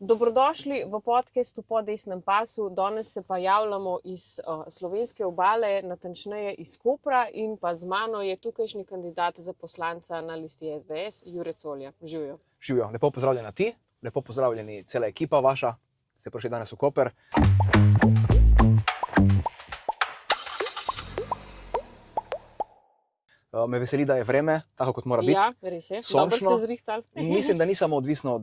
Dobrodošli v podcastu Po desnem pasu. Danes se pa javljamo iz slovenske obale, natančneje iz Kopra, in pa z mano je tukajšnji kandidat za poslanca na listi SDS, Jure Colja. Živijo. Živijo. Lepo pozdravljeni ti, lepo pozdravljeni cela ekipa vaša, se prišli danes v Koper. Me veseli, da je vreme, tako kot mora biti. Ja, res je. Sončno. Dobro ste zrihtali. Mislim, da ni samo odvisno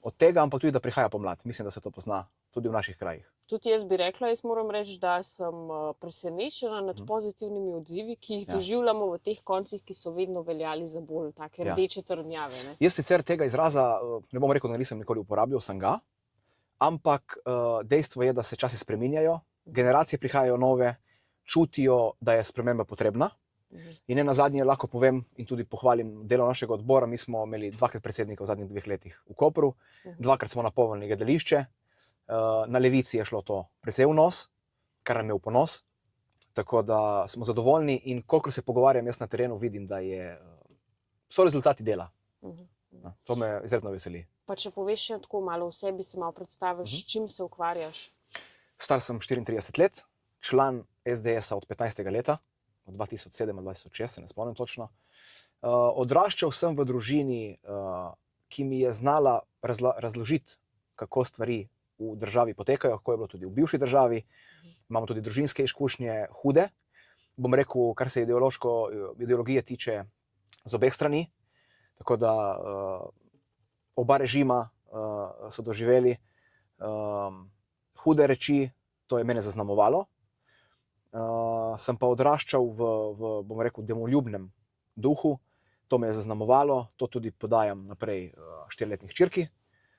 od tega, ampak tudi, da prihaja pomlad. Mislim, da se to pozna tudi v naših krajih. Tudi jaz bi rekla, jaz moram reči, da sem presenečena nad pozitivnimi odzivi, ki jih doživljamo v teh koncih, ki so vedno veljali za bolj take rdeče trdnjave. Ne? Jaz sicer tega izraza, ne bom rekel, da nisem nikoli uporabljal, sem ga, ampak dejstvo je, da se časi spreminjajo, generacije prihajajo nove, čutijo, da je sprememba potrebna. In ne nazadnje lahko povem in tudi pohvalim delo našega odbora. Mi smo imeli 2krat predsednika v zadnjih 2 letih v Kopru, 2krat smo napolnili gledališče, na Levici je šlo to precej v nos, kar nam je v ponos, tako da smo zadovoljni in kolikor se pogovarjam jaz na terenu, vidim, da so rezultati dela. To me izredno veseli. Pa če poveš še tako malo o sebi, se malo predstaviš, s čim se ukvarjaš? Star sem 34 let, član SDS-a od 15. leta. Od 2007 do 2006, se ne spomnim točno. Odraščal sem v družini, ki mi je znala razložiti, kako stvari v državi potekajo, kako je bilo tudi v bivši državi. Imamo tudi družinske izkušnje hude. Bom rekel, kar se ideologije tiče, z obeh strani. Tako da oba režima so doživeli hude reči, to je mene zaznamovalo. Sem pa odraščal v bom rekel, domoljubnem duhu, to me je zaznamovalo, to tudi podajam naprej 4-letni hčerki,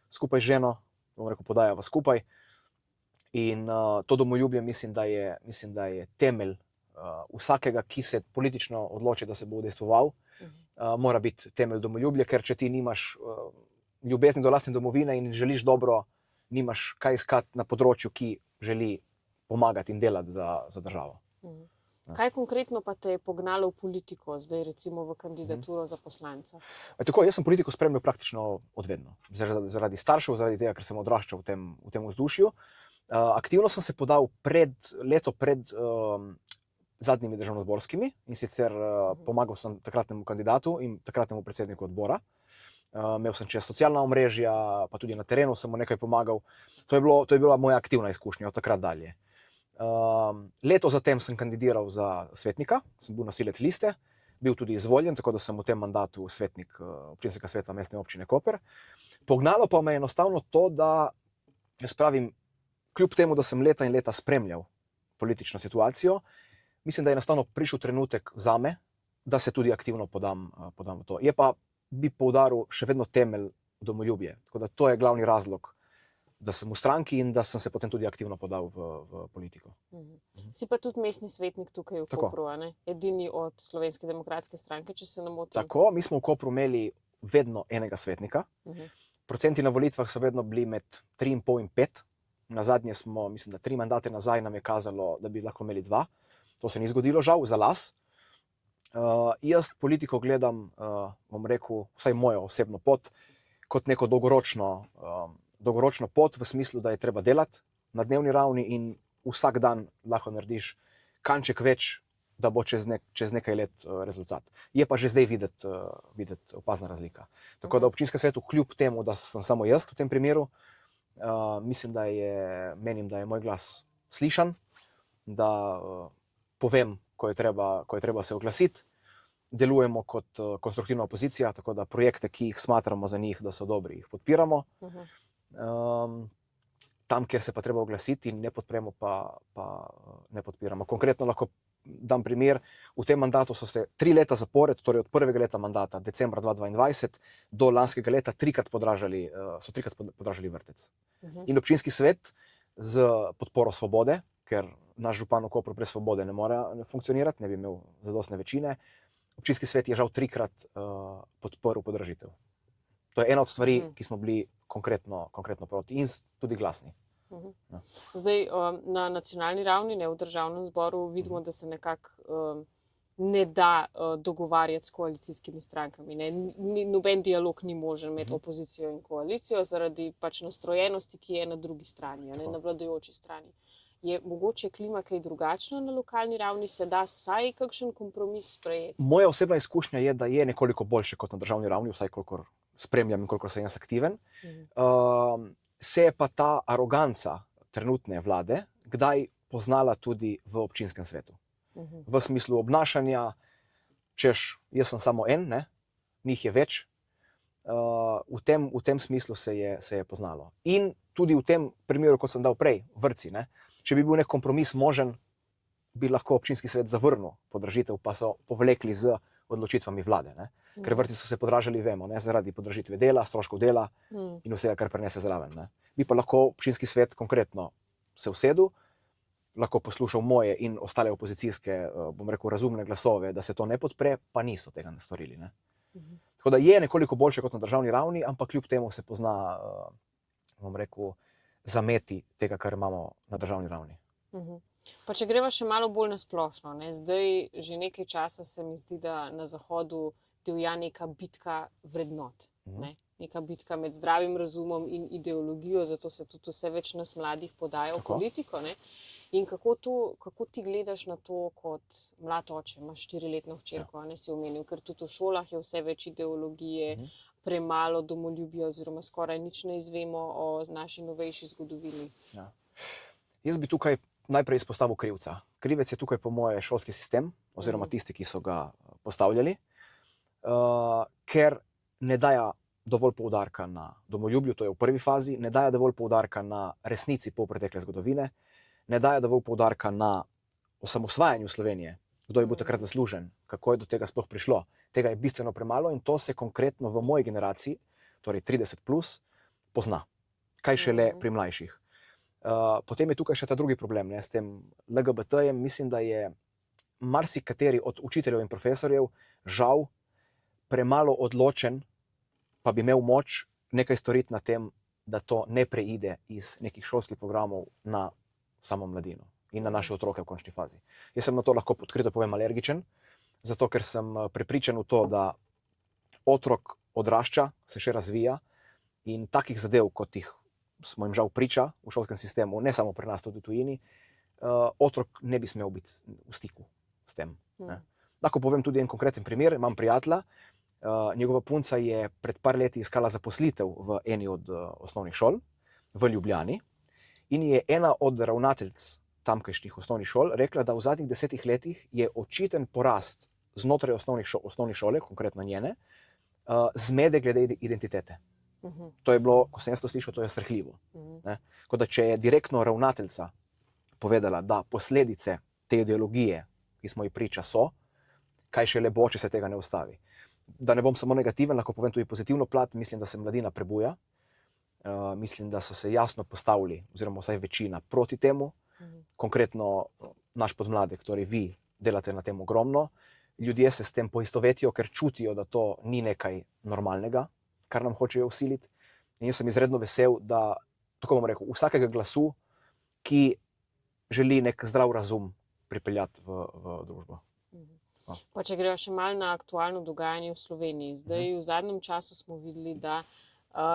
skupaj z ženo, bom rekel, podajava skupaj. In to domoljubje mislim, da je temelj vsakega, ki se politično odloči, da se bo udejstvoval, mora biti temelj domoljublje, ker če ti nimaš ljubezni do lastne domovine in želiš dobro, nimaš kaj iskati na področju, ki želi pomagati in delati za državo. Kaj konkretno pa te je pognalo v politiko, zdaj recimo v kandidaturo za poslanca? Tako, jaz sem politiko spremljal praktično odvedno. Zaradi staršev, zaradi tega, ker sem odraščal v tem vzdušju. Aktivno sem se podal leto pred zadnjimi državnozborskimi, in sicer pomagal sem takratnemu kandidatu in takratnemu predsedniku odbora. Imel sem čez socialna omrežja, pa tudi na terenu sem mu nekaj pomagal. To je bila moja aktivna izkušnja od takrat dalje. Leto zatem sem kandidiral za svetnika, sem bil nosilec liste, bil tudi izvoljen, tako da sem v tem mandatu svetnik občinskega sveta Mestne občine Koper. Pognalo pa me enostavno to, da jaz pravim, kljub temu, da sem leta in leta spremljal politično situacijo, mislim, da je enostavno prišel trenutek zame, da se tudi aktivno podam v to. Je pa, bi poudaril, še vedno temelj domoljubje. Tako da to je glavni razlog, da sem v stranki in da sem se potem tudi aktivno podal v politiko. Si pa tudi mestni svetnik tukaj v Kopru, ne? Edini od Slovenske demokratske stranke, če se ne motim. Tako, mi smo v Kopru imeli vedno enega svetnika. Procenti na volitvah so vedno bili med 3,5 in 5. Nazadnje smo, mislim, da 3 mandate nazaj nam je kazalo, da bi lahko imeli 2. To se ni zgodilo, žal, za las. Jaz politiko gledam, bom rekel, vsaj mojo osebno pot, kot neko dolgoročno pot, v smislu, da je treba delati na dnevni ravni in vsak dan lahko narediš kanček več, da bo čez nekaj let rezultat. Je pa že zdaj videti opazna razlika. Tako da v občinskem svetu, kljub temu, da sem samo jaz v tem primeru, menim, da je moj glas slišan, da povem, ko je treba se oglasiti. Delujemo kot konstruktivna opozicija, tako da projekte, ki jih smatramo za njih, da so dobri, jih podpiramo. Tam, kjer se pa treba oglasiti in ne podpremo, pa ne podpiramo. Konkretno lahko dam primer, v tem mandatu so se 3 leta zapored, torej od prvega leta mandata, decembra 2022, do lanskega leta 3krat podražili vrtec. In občinski svet z podporo Svobode, ker naš župan v Kopru brez Svobode ne more funkcionirati, ne bi imel zadostne večine, občinski svet je žal 3krat podprl podražitev. To je ena od stvari, ki smo bili konkretno proti in tudi glasni. Zdaj, na nacionalni ravni, ne v državnem zboru, vidimo, da se nekako ne da dogovarjati s koalicijskimi strankami. Ne. Noben dialog ni možen med opozicijo in koalicijo zaradi pač nastrojenosti, ki je na drugi strani, ne, na vladajoči strani. Je mogoče klima kaj drugačna na lokalni ravni, se da vsaj kakšen kompromis sprejeti? Moja osebna izkušnja je, da je nekoliko boljše kot na državni ravni, vsaj kolikor spremljam in kolikor sem jaz aktiven. Se je pa ta aroganca trenutne vlade kdaj poznala tudi v občinskem svetu. V smislu obnašanja, češ, jaz sem samo en, ne? Njih je več. V tem smislu se je poznalo. In tudi v tem primeru, kot sem dal prej, vrtci, ne? Če bi bil nek kompromis možen, bi lahko občinski svet zavrnil podražitev, pa so povlekli z odločitvami vlade. Ne? Ker vrtci so se podražili, vemo, ne? Zaradi podražitve dela, stroškov dela in vsega, kar prenese zraven. Ne? Bi pa lahko občinski svet konkretno se usedel, lahko poslušal moje in ostale opozicijske, bom rekel, razumne glasove, da se to ne podpre, pa niso tega storili. Ne? Tako da je nekoliko boljše kot na državni ravni, ampak kljub temu se pozna, bom rekel, zameti tega, kar imamo na državni ravni. Pa če greva še malo bolj na splošno, ne? Zdaj že nekaj časa se mi zdi, da na Zahodu divja neka bitka vrednot. Ne? Neka bitka med zdravim razumom in ideologijo, zato se tudi vse več nas mladih podaja v politiko. Ne? In kako ti gledaš na to kot mlad oče, imaš 4-letno hčerko, ne si omenil, ker tudi v šolah je vse več ideologije, premalo domoljubja oziroma skoraj nič ne izvemo o naši novejši zgodovini. Ja. Jaz bi tukaj najprej izpostavil krivca. Krivec je tukaj po moje šolski sistem, oziroma tisti, ki so ga postavljali, ker ne daje dovolj poudarka na domoljubju, to je v prvi fazi, ne daje dovolj poudarka na resnici polpretekle zgodovine, ne daje dovolj poudarka na osamosvajanju Slovenije, kdo je bil takrat zaslužen, kako je do tega sploh prišlo. Tega je bistveno premalo in to se konkretno v moji generaciji, torej 30+, pozna. Kaj šele pri mlajših. Potem je tukaj še ta drugi problem, ne, s tem LGBT-jem. Mislim, da je marsikateri od učiteljev in profesorjev žal premalo odločen, pa bi imel moč nekaj storiti na tem, da to ne preide iz nekih šolskih programov na samo mladino in na naše otroke v končni fazi. Jaz sem na to lahko odkrito povem alergičen, zato ker sem prepričan v to, da otrok odrašča, se še razvija in takih zadev, kot jih smo jim žal priča v šolskem sistemu, ne samo pri nas, tudi v tujini, otrok ne bi smel biti v stiku s tem. Ne. Lahko povem tudi en konkreten primer. Imam prijatelja, njegova punca je pred par leti iskala zaposlitev v eni od osnovnih šol v Ljubljani in je ena od ravnateljic tamkajšnjih osnovnih šol rekla, da v zadnjih 10 letih je očiten porast znotraj osnovne šole, konkretno njene, zmede glede identitete. To je bilo, ko sem jaz to slišal, to je srhljivo. Tako da, če je direktno ravnateljica povedala, da posledice te ideologije, ki smo ji priča, so, kaj šele bo, če se tega ne ustavi. Da ne bom samo negativen, lahko povem tudi pozitivno plat, mislim, da se mladina prebuja, mislim, da so se jasno postavili, oziroma vsaj večina, proti temu. Konkretno naš podmladek, torej vi delate na tem ogromno, ljudje se s tem poistovetijo, ker čutijo, da to ni nekaj normalnega, kar nam hočejo vsiliti. In jaz sem izredno vesel, da, tako bom rekel, vsakega glasu, ki želi nek zdrav razum pripeljati v družbo. Pa če gremo še malo na aktualno dogajanje v Sloveniji. Zdaj v zadnjem času smo videli, da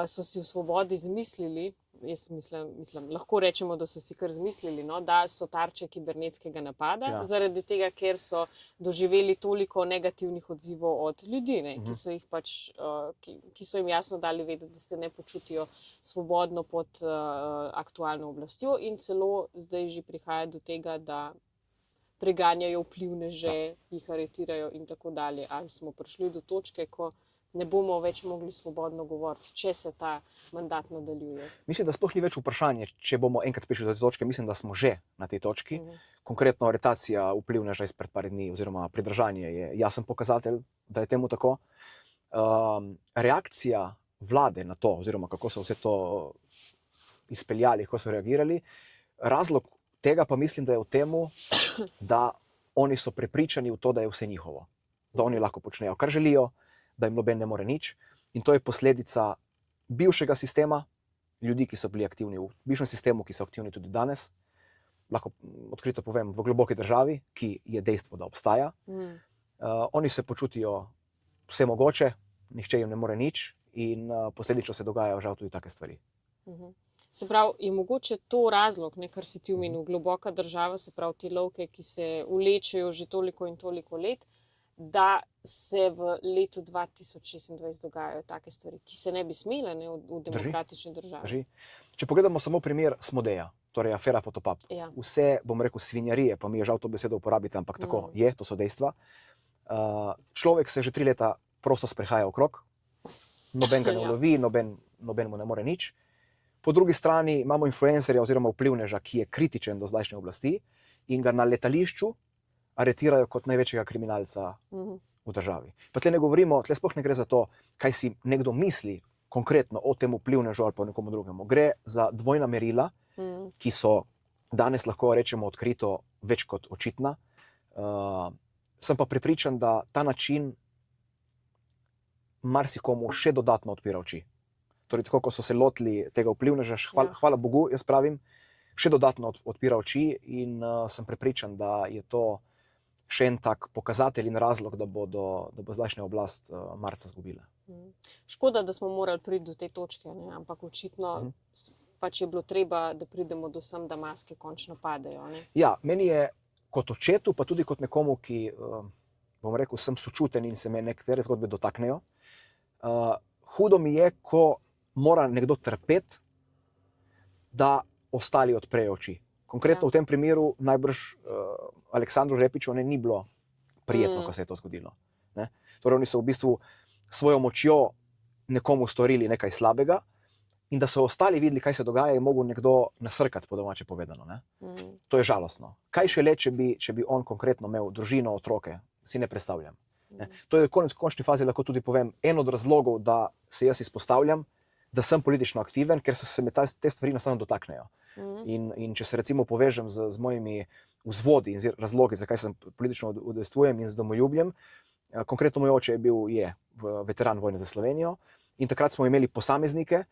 so si v Svobodi izmislili, jaz mislim, lahko rečemo, da so si kar izmislili, no, da so tarče kibernetskega napada, zaradi tega, ker so doživeli toliko negativnih odzivov od ljudi, ne, ki so jih pač, ki so jim jasno dali vedeti, da se ne počutijo svobodno pod aktualno oblastjo in celo zdaj že prihaja do tega, da preganjajo vplivneže, jih aretirajo in tako dalje. Ali smo prišli do točke, ko ne bomo več mogli svobodno govoriti, če se ta mandat nadaljuje? Mislim, da sploh ni več vprašanje, če bomo enkrat prišli do te točke. Mislim, da smo že na tej točki. Konkretno aretacija vplivneža izpred par dni oziroma pridržanje je jasen pokazatelj, da je temu tako. Reakcija vlade na to, oziroma kako so vse to izpeljali, kako so reagirali, razlog tega pa mislim, da je v temu, da oni so prepričani v to, da je vse njihovo. Da oni lahko počnejo, kar želijo, da jim noben ne more nič. In to je posledica bivšega sistema, ljudi, ki so bili aktivni v bivšem sistemu, ki so aktivni tudi danes. Lahko odkrito povem, v globoki državi, ki je dejstvo, da obstaja. Oni se počutijo vse mogoče, nihče jim ne more nič in posledično se dogajajo žal tudi take stvari. Se pravi, je mogoče to razlog, ne, kar si ti omenil, globoka država, se pravi te lovke, ki se vlečejo že toliko in toliko let, da se v letu 2026 dogajajo take stvari, ki se ne bi smele, ne, v demokratični državi. Drži. Če pogledamo samo primer Smodeja, torej afera Fotopub, vse, bom rekel, svinjarije, pa mi je žal to besedo uporabiti, ampak tako je, to so dejstva. Človek se že 3 leta prosto sprehaja okrog, noben ga ne ulovi, noben mu ne more nič. Po drugi strani imamo influencerja oziroma vplivneža, ki je kritičen do zdajšnje oblasti in ga na letališču aretirajo kot največjega kriminalca v državi. Pa tle ne govorimo, tle sploh ne gre za to, kaj si nekdo misli konkretno o tem vplivnežu ali pa nekomu drugemu. Gre za dvojna merila, ki so danes lahko rečemo odkrito več kot očitna. Sem pa prepričan, da ta način marsikomu še dodatno odpira oči. Torej, tako ko so se lotili tega vplivneža, hvala Bogu, jaz pravim, še dodatno odpira oči in sem prepričan, da je to še en tak pokazatelj in razlog, da bo zdajšnja oblast marca zgubila. Škoda, da smo morali priti do te točke, ne? Ampak očitno pač je bilo treba, da pridemo do sem, da maske končno padejo. Ne? Ja, meni je kot očetu, pa tudi kot nekomu, ki, bom rekel, sem sočuten in se me nekatere zgodbe dotaknejo. Hudo mi je, ko mora nekdo trpeti, da ostali odprejo oči. Konkretno v tem primeru najbrž Aleksandru Repiću ni bilo prijetno, ko se je to zgodilo. Ne? Torej, oni so v bistvu svojo močjo nekomu storili nekaj slabega in da so ostali videli, kaj se dogaja, je mogel nekdo nasrkati, po domače povedano. Ne? To je žalostno. Kaj šele, če bi on konkretno imel družino, otroke, si ne predstavljam. Ne? To je v končni fazi, lahko tudi povem, en od razlogov, da se jaz izpostavljam, da sem politično aktiven, ker se me te stvari enostavno dotaknejo. In če se recimo povežem z mojimi vzvodi in razlogi, zakaj sem politično udejstvujem in z domoljubjem, konkretno moj oče je veteran vojne za Slovenijo in takrat smo imeli posameznike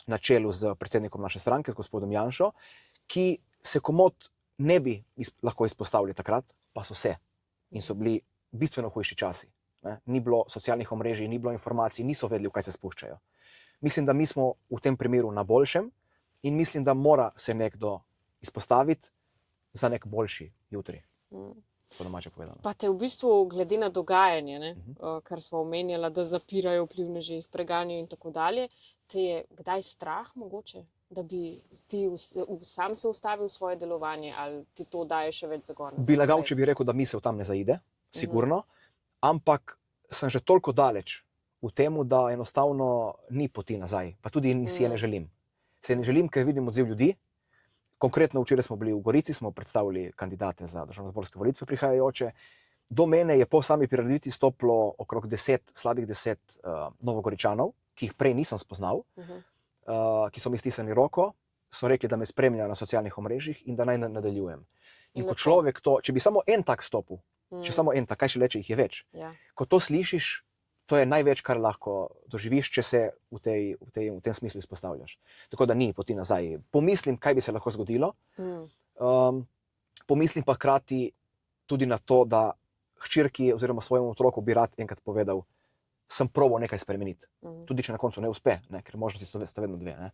na čelu z predsednikom naše stranke, z gospodom Janšo, ki se komot ne bi lahko izpostavili takrat, pa so se. In so bili bistveno hujši časi. Ne? Ni bilo socialnih omrežij, ni bilo informacij, niso vedeli, v kaj se spuščajo. Mislim, da mi smo v tem primeru na boljšem in mislim, da mora se nekdo izpostaviti za nek boljši jutri, po domače povedano. Pa te v bistvu glede na dogajanje, ne, kar smo omenjala, da zapirajo vplivneži, jih preganjajo in tako dalje, te je kdaj strah mogoče, da bi ti sam se ustavil svoje delovanje ali ti to daje še več zagona? Bi lagal, če bi rekel, da misel tam ne zaide, sigurno, ampak sem že toliko daleč v temu, da enostavno ni poti nazaj, pa tudi si je ne želim. Se ne želim, ker vidim odziv ljudi. Konkretno včeraj smo bili v Gorici, smo predstavili kandidate za državnozborske volitve prihajajoče. Do mene je po sami prireditvi stopilo okrog slabih 10 Novogoričanov, ki jih prej nisem spoznal, ki so mi stisnili roko, so rekli, da me spremljajo na socialnih omrežjih in da naj nadaljujem. In kot človek to, če bi samo en tak stopil, če samo en tak, kaj še leče, jih je več. Ko to slišiš, to je največ, kar lahko doživiš, če se v tem smislu izpostavljaš. Tako da ni poti nazaj. Pomislim, kaj bi se lahko zgodilo. Pomislim pa hkrati tudi na to, da hčerki oziroma svojemu otroku bi rad enkrat povedal, sem probal nekaj spremeniti. Tudi če na koncu ne uspe, ne? Ker možnosti sta vedno dve. Ne?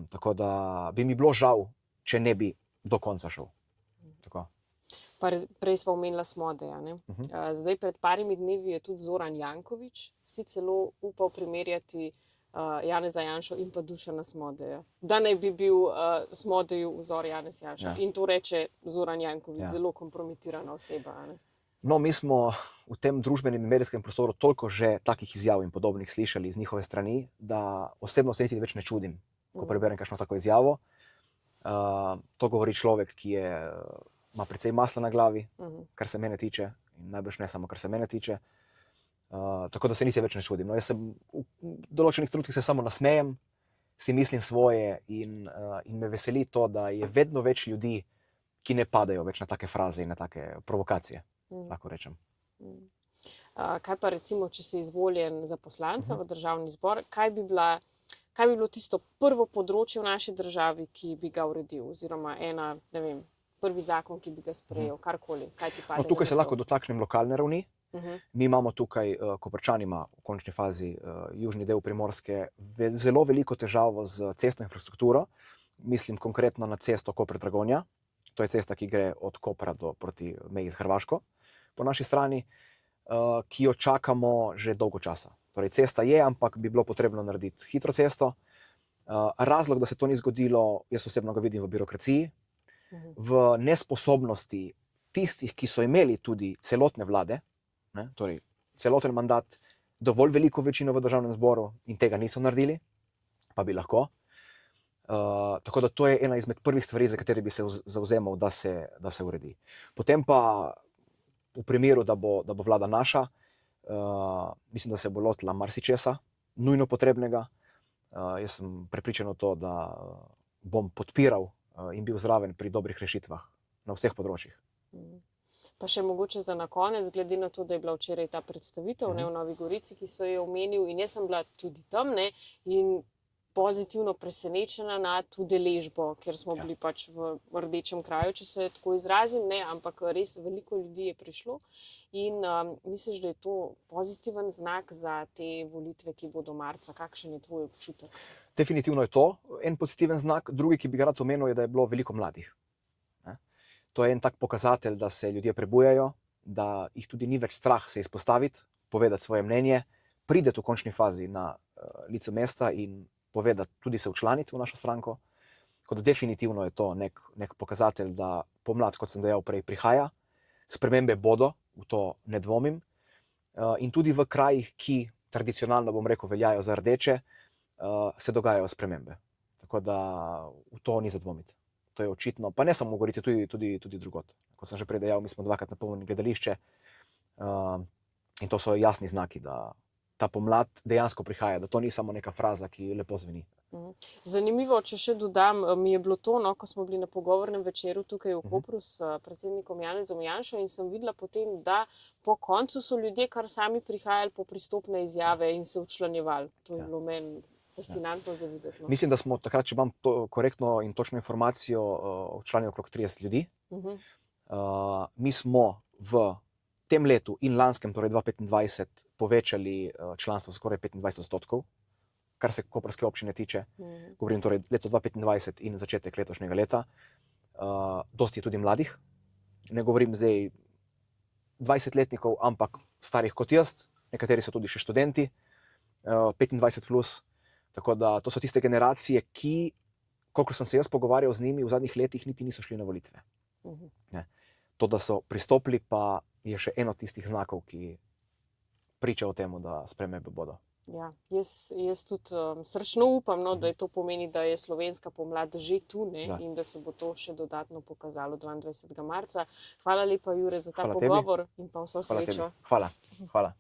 Tako da bi mi bilo žal, če ne bi do konca šel. Tako. Prej smo omenila Smodeja. Zdaj pred parimi dnevi je tudi Zoran Janković si celo upal primerjati Janeza Janšo in pa Dušana Smodeja. Da naj bi bil Smodeju vzor Janez Janša. In to reče Zoran Janković, zelo kompromitirana oseba. Ne? No, mi smo v tem družbenem in medijskem prostoru toliko že takih izjav in podobnih slišali z njihove strani, da osebno se niti več ne čudim, ko preberem kakšno tako izjavo. To govori človek, ki ima precej masla na glavi, kar se mene tiče, in najbrž ne samo, kar se mene tiče. Tako da se niti več ne čudim. No, jaz se v določenih trenutkih se samo nasmejem, si mislim svoje in me veseli to, da je vedno več ljudi, ki ne padajo več na take fraze in na take provokacije, lahko rečem. Kaj pa recimo, če si izvoljen za poslanca v državni zbor, kaj bi bilo tisto prvo področje v naši državi, ki bi ga uredil? Oziroma ena, ne vem, prvi zakon, ki bi ga sprejel, karkoli, kaj ti pade No, tukaj na se misel? lahko dotaknem lokalne ravni. Mi imamo tukaj, Koprčan ima v končni fazi južni del Primorske zelo veliko težavo z cestno infrastrukturo. Mislim konkretno na cesto Koper-Dragonja. To je cesta, ki gre od Kopra proti meji z Hrvaško po naši strani, ki jo čakamo že dolgo časa. Torej, cesta je, ampak bi bilo potrebno narediti hitro cesto. Razlog, da se to ni zgodilo, jaz osebno ga vidim v birokraciji, v nesposobnosti tistih, ki so imeli tudi celotne vlade, ne, torej celoten mandat, dovolj veliko večino v državnem zboru in tega niso naredili, pa bi lahko. Tako da to je ena izmed prvih stvari, za katere bi se zavzemal, da se uredi. Potem pa v primeru, da bo vlada naša, mislim, da se bo lotila marsičesa, nujno potrebnega. Jaz sem prepričan v to, da bom podpiral in bil zraven pri dobrih rešitvah na vseh področjih. Pa še mogoče za na konec, glede na to, da je bila včeraj ta predstavitev v Novi Gorici, ki so jo omenil, in jaz sem bila tudi tam, ne, in pozitivno presenečena nad udeležbo, ker smo bili pač v rdečem kraju, če se tako izrazim, ne, ampak res veliko ljudi je prišlo. In misliš, da je to pozitiven znak za te volitve, ki bodo marca? Kakšen je tvoj občutek? Definitivno je to en pozitiven znak. Drugi, ki bi ga rad omenil, je, da je bilo veliko mladih. To je en tak pokazatelj, da se ljudje prebujajo, da jih tudi ni več strah se izpostaviti, povedati svoje mnenje, prideti v končni fazi na lice mesta in povedati, tudi se včlaniti v našo stranko. Tako da definitivno je to nek pokazatelj, da pomlad, kot sem dejal prej, prihaja. Spremembe bodo, v to ne dvomim. In tudi v krajih, ki tradicionalno, bom rekel, veljajo za rdeče, se dogajajo spremembe. Tako da v to ni za dvomiti. To je očitno, pa ne samo v Gorici, tudi drugod. Kot sem že prej dejal, mi smo dvakrat napolnili gledališče in to so jasni znaki, da ta pomlad dejansko prihaja, da to ni samo neka fraza, ki lepo zveni. Zanimivo, če še dodam, mi je bilo to, no, ko smo bili na pogovornem večeru tukaj v Kopru s predsednikom Janezom Janšo in sem videla potem, da po koncu so ljudje kar sami prihajali po pristopne izjave in se včlanjevali. To je bilo meni fascinantno za videti. No. Mislim, da smo takrat, če imam korektno in točno informacijo, včlanili okrog 30 ljudi. Mi smo v tem letu in lanskem, torej 2025, povečali članstvo skoraj 25%, kar se koprske občine tiče. Govorim torej leto 2025 in začetek letošnjega leta. Dosti je tudi mladih. Ne govorim zdaj 20-letnikov, ampak starih kot jaz. Nekateri so tudi še študenti, 25 plus. Tako da to so tiste generacije, ki, kolikor sem se jaz pogovarjal z njimi, v zadnjih letih niti niso šli na volitve. To, da so pristopili, pa je še eno tistih znakov, ki priča o tem, da spremembe bodo. Ja, jaz tudi srčno upam, no, da je to pomeni, da je slovenska pomlad že tu, ne, in da se bo to še dodatno pokazalo 22. marca. Hvala lepa, Jure, za ta pogovor in pa vso srečo. Hvala.